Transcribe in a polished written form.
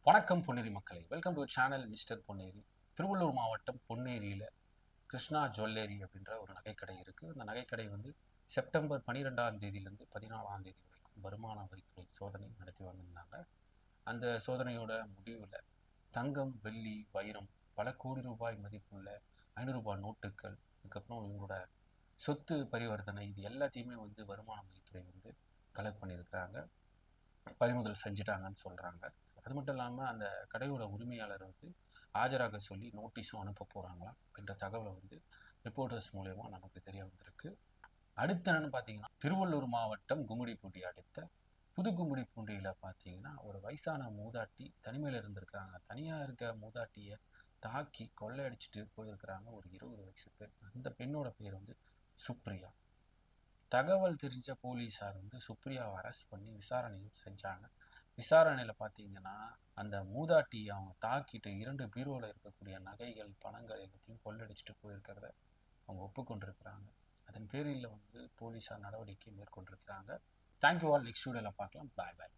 வணக்கம் பொன்னேரி மக்களே, welcome to channel mister Ponneri. Tiruvallur மாவட்டம் பொன்னேரியில் கிருஷ்ணா ஜுவல்லரி அப்படின்ற ஒரு நகைக்கடை இருக்குது. அந்த நகைக்கடை வந்து செப்டம்பர் 12ஆம் தேதியிலேருந்து 14ஆம் தேதி வரைக்கும் வருமான வரித்துறை சோதனை நடத்தி வந்திருந்தாங்க. அந்த சோதனையோட முடிவில் தங்கம், வெள்ளி, வைரம், பல கோடி ரூபாய் மதிப்புள்ள 500 ரூபாய் நோட்டுகள், அதுக்கப்புறம் இவங்களோட சொத்து பரிவர்த்தனை, இது எல்லாத்தையுமே வந்து வருமான வரித்துறை வந்து கலெக்ட் பண்ணியிருக்கிறாங்க, பறிமுதல் செஞ்சுட்டாங்கன்னு சொல்கிறாங்க. அது மட்டும் இல்லாமல் அந்த கடையோட உரிமையாளர் வந்து ஆஜராக சொல்லி நோட்டீஸும் அனுப்ப போகிறாங்களாம் அப்படின்ற தகவலை வந்து ரிப்போர்ட்டர்ஸ் மூலயமா நமக்கு தெரிய வந்திருக்கு. அடுத்து என்னன்னு பார்த்தீங்கன்னா, திருவள்ளூர் மாவட்டம் கும்மிடிப்பூண்டி அடுத்த புது கும்மிடிப்பூண்டியில் பார்த்தீங்கன்னா ஒரு வயசான மூதாட்டி தனிமையில் இருந்திருக்கிறாங்க. தனியாக இருக்க மூதாட்டியை தாக்கி கொள்ளையடிச்சிட்டு போயிருக்கிறாங்க ஒரு 20 வயசு பெண். அந்த பெண்ணோட பேர் வந்து சுப்ரியா. தகவல் தெரிஞ்ச போலீஸார் வந்து சுப்ரியாவை அரெஸ்ட் பண்ணி விசாரணையும் செஞ்சாங்க. விசாரணையில் பார்த்தீங்கன்னா அந்த மூதாட்டி அவங்க தாக்கிட்டு 2 பீரோவில் இருக்கக்கூடிய நகைகள், பணங்கள் எல்லாத்தையும் கொள்ளடிச்சிட்டு போயிருக்கிறத அவங்க ஒப்புக்கொண்டிருக்கிறாங்க. அதன் பேரில் வந்து போலீஸார் நடவடிக்கை மேற்கொண்டிருக்கிறாங்க. Thank you all. நெக்ஸ்ட் வீடியோவில் பார்க்கலாம். பாய் பாய்.